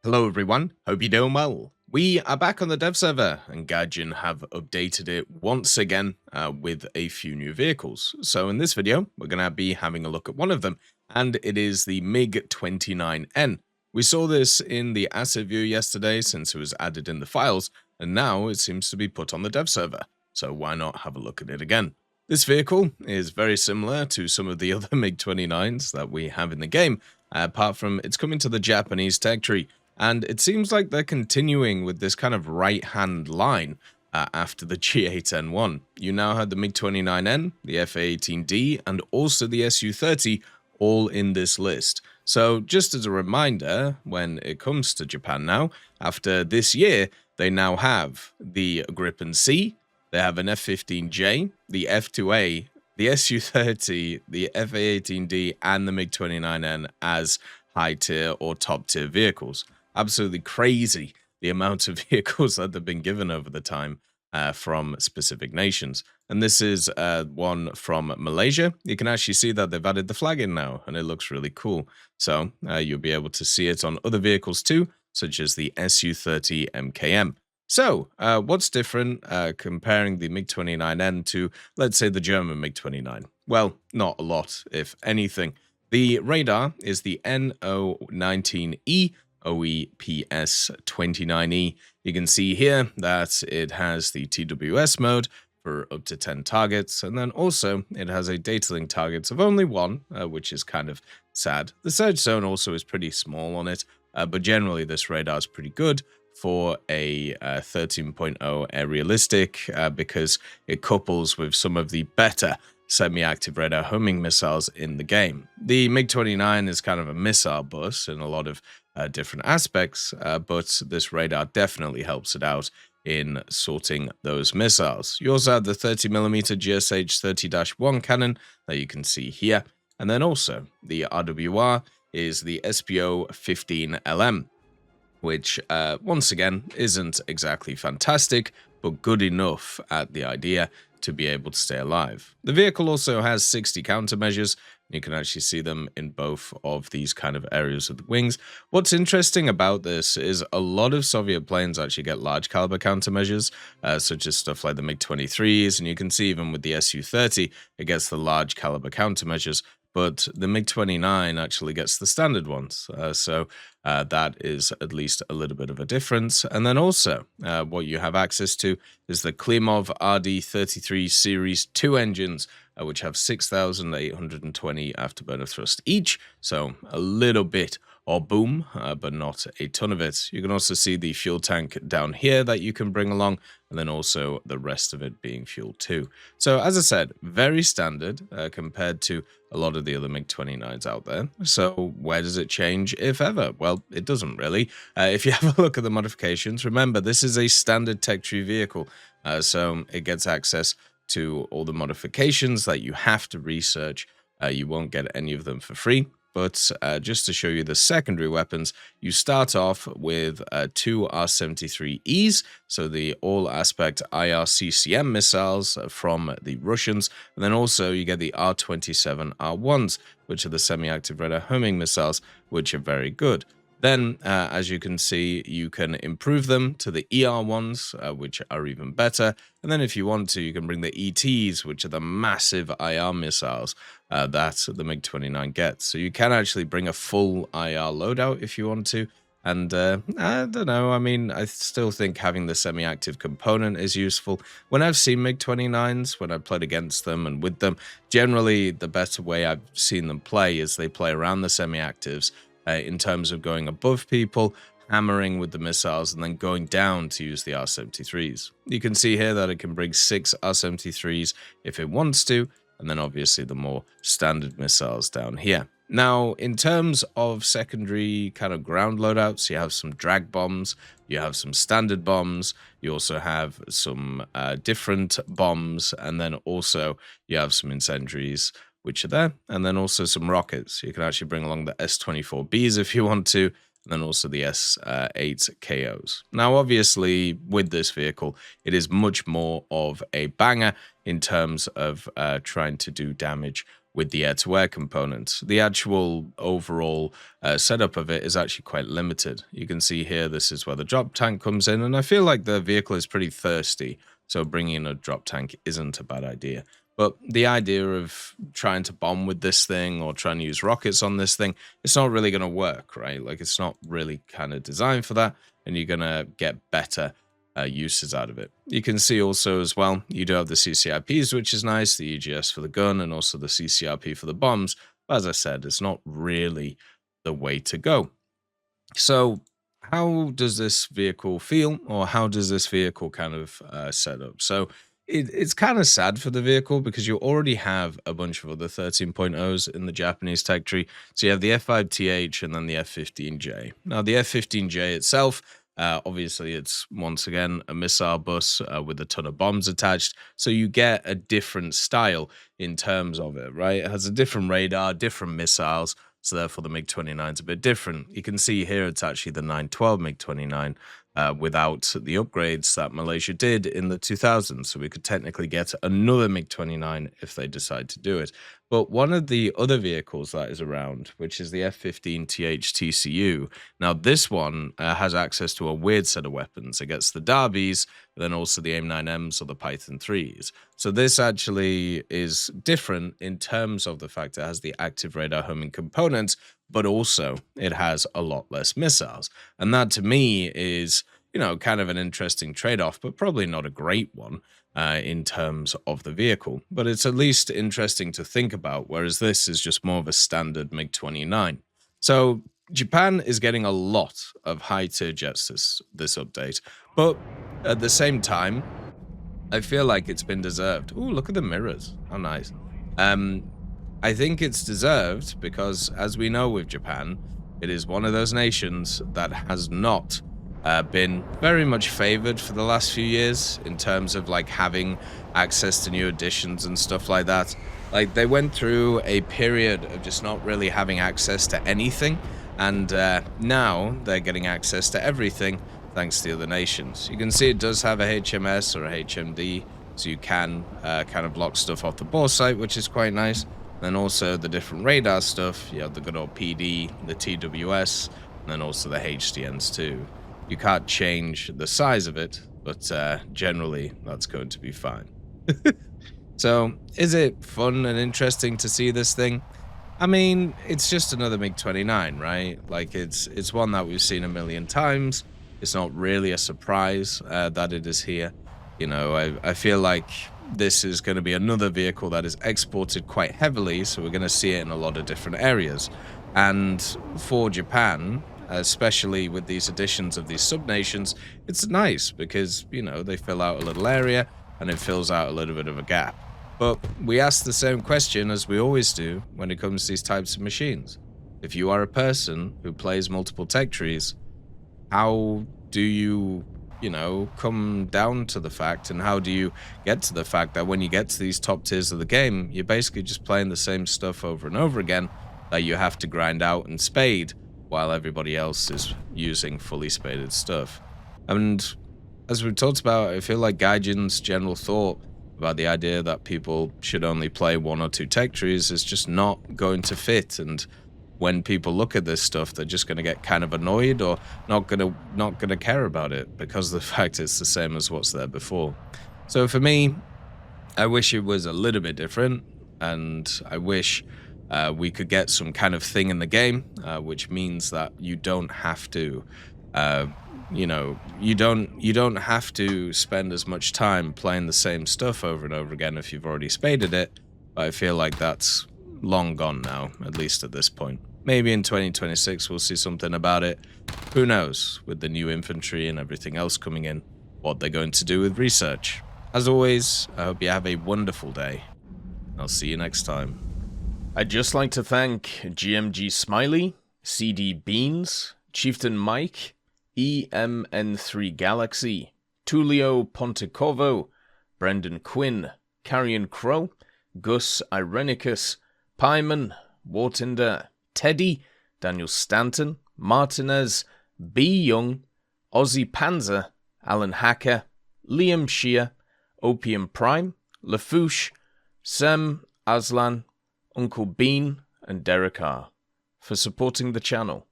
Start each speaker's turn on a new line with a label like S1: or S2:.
S1: Hello everyone, hope you're doing well. We are back on the dev server and Gaijin have updated it once again with a few new vehicles. So in this video, we're going to be having a look at one of them, and it is the MiG-29N. We saw this in the asset view yesterday since it was added in the files, and now it seems to be put on the dev server. So why not have a look at it again? This vehicle is very similar to some of the other MiG-29s that we have in the game, apart from it's coming to the Japanese tech tree. And it seems like they're continuing with this kind of right-hand line after the G8N1. You now have the MiG-29N, the F-A-18D, and also the Su-30 all in this list. So just as a reminder, when it comes to Japan now, after this year, they now have the Gripen C, they have an F-15J, the F-2A, the Su-30, the F-A-18D, and the MiG-29N as high-tier or top-tier vehicles. Absolutely crazy the amount of vehicles that have been given over the time from specific nations. And this is one from Malaysia. You can actually see that they've added the flag in now, and it looks really cool. So you'll be able to see it on other vehicles too, such as the Su-30 MKM. So what's different comparing the MiG-29N to, let's say, the German MiG-29? Well, not a lot, if anything. The radar is the NO19E OEPS29E. You can see here that it has the TWS mode for up to 10 targets, and then also it has a data link targets of only one, which is kind of sad. The search zone also is pretty small on it, but generally this radar is pretty good for a 13.0 aerialistic because it couples with some of the better semi-active radar homing missiles in the game. The MiG-29 is kind of a missile bus in a lot of different aspects, but this radar definitely helps it out in sorting those missiles. You also have the 30mm GSH 30-1 cannon that you can see here, and then also the RWR is the SPO-15LM, which once again isn't exactly fantastic, but good enough at the idea to be able to stay alive. The vehicle also has 60 countermeasures. You can actually see them in both of these kind of areas of the wings. What's interesting about this is a lot of Soviet planes actually get large caliber countermeasures, such as stuff like the MiG-23s, and you can see even with the Su-30, it gets the large caliber countermeasures, but the MiG-29 actually gets the standard ones. So that is at least a little bit of a difference. And then also what you have access to is the Klimov RD-33 Series 2 engines, which have 6,820 afterburner thrust each. So a little bit or boom, but not a ton of it. You can also see the fuel tank down here that you can bring along, and then also the rest of it being fuel too. So as I said, very standard compared to a lot of the other MiG-29s out there. So where does it change, if ever? Well, it doesn't really. If you have a look at the modifications, remember, this is a standard tech tree vehicle, so it gets access to all the modifications that you have to research. You won't get any of them for free. But just to show you the secondary weapons, you start off with two R-73Es, so the all-aspect IRCCM missiles from the Russians, and then also you get the R-27R1s, which are the semi-active radar homing missiles, which are very good. Then, as you can see, you can improve them to the ER ones, which are even better. And then if you want to, you can bring the ETs, which are the massive IR missiles that the MiG-29 gets. So you can actually bring a full IR loadout if you want to. And I don't know, I mean, I still think having the semi-active component is useful. When I've seen MiG-29s, when I've played against them and with them, generally the better way I've seen them play is they play around the semi-actives, in terms of going above people, hammering with the missiles, and then going down to use the R-73s. You can see here that it can bring 6 R-73s if it wants to, and then obviously the more standard missiles down here. Now, in terms of secondary kind of ground loadouts, you have some drag bombs, you have some standard bombs, you also have some different bombs, and then also you have some incendiaries, which are there, and then also some rockets. You can actually bring along the S-24Bs if you want to, and then also the S-8KOs. Now, obviously, with this vehicle, it is much more of a banger in terms of trying to do damage with the air-to-air component. The actual overall setup of it is actually quite limited. You can see here, this is where the drop tank comes in, and I feel like the vehicle is pretty thirsty, so bringing in a drop tank isn't a bad idea. But the idea of trying to bomb with this thing or trying to use rockets on this thing, it's not really going to work, right? Like, it's not really kind of designed for that, and you're going to get better uses out of it. You can see also as well, you do have the CCIPs, which is nice, the EGS for the gun, and also the CCRP for the bombs. But as I said, it's not really the way to go. So how does this vehicle feel, or how does this vehicle kind of set up? So it's kind of sad for the vehicle because you already have a bunch of other 13.0s in the Japanese tech tree. So you have the F5TH and then the F15J. Now the F15J itself, obviously, it's once again a missile bus with a ton of bombs attached. So you get a different style in terms of it, right? It has a different radar, different missiles. So therefore, the MiG-29 is a bit different. You can see here it's actually the 912 MiG-29 without the upgrades that Malaysia did in the 2000s. So we could technically get another MiG-29 if they decide to do it. But one of the other vehicles that is around, which is the F-15 THTCU, now this one has access to a weird set of weapons. It gets the Darbies, and then also the AIM-9Ms or the Python 3s. So this actually is different in terms of the fact it has the active radar homing component, but also it has a lot less missiles. And that to me is, you know, kind of an interesting trade-off, but probably not a great one in terms of the vehicle. But it's at least interesting to think about, whereas this is just more of a standard MiG-29. So Japan is getting a lot of high-tier jets this update, but at the same time, I feel like it's been deserved. Ooh, look at the mirrors. How nice. I think it's deserved because, as we know with Japan, it is one of those nations that has not been very much favored for the last few years in terms of like having access to new editions and stuff like that. Like, they went through a period of just not really having access to anything, and now they're getting access to everything thanks to the other nations. You can see it does have a HMS or a HMD, so you can kind of block stuff off the bore site, which is quite nice. Then also the different radar stuff, you have the good old PD, the TWS, and then also the HDNs too. You can't change the size of it, but generally that's going to be fine. So, is it fun and interesting to see this thing? I mean, it's just another MiG-29, right? Like, it's one that we've seen a million times. It's not really a surprise that it is here. You know, I feel like this is going to be another vehicle that is exported quite heavily, so we're going to see it in a lot of different areas. And for Japan, especially with these additions of these sub-nations, it's nice because, you know, they fill out a little area and it fills out a little bit of a gap. But we ask the same question as we always do when it comes to these types of machines. If you are a person who plays multiple tech trees, how do you, you know, come down to the fact, and how do you get to the fact that when you get to these top tiers of the game, you're basically just playing the same stuff over and over again that you have to grind out and spade while everybody else is using fully spaded stuff. And as we've talked about, I feel like Gaijin's general thought about the idea that people should only play one or two tech trees is just not going to fit, and when people look at this stuff, they're just going to get kind of annoyed or not gonna care about it because of the fact it's the same as what's there before. So for me, I wish it was a little bit different, and I wish we could get some kind of thing in the game, which means that you don't have to, you know, you don't have to spend as much time playing the same stuff over and over again if you've already spaded it. But I feel like that's long gone now, at least at this point. Maybe in 2026 we'll see something about it. Who knows, with the new infantry and everything else coming in, what they're going to do with research. As always, I hope you have a wonderful day. I'll see you next time.
S2: I'd just like to thank GMG Smiley, CD Beans, Chieftain Mike, EMN3 Galaxy, Tulio Pontecorvo, Brendan Quinn, Carrion Crow, Gus Irenicus, Pyman, Wartinder, Teddy, Daniel Stanton, Martinez, B. Young, Ozzy Panzer, Alan Hacker, Liam Shear, Opium Prime, Lafouche, Sem Aslan, Uncle Bean, and Derek R. for supporting the channel.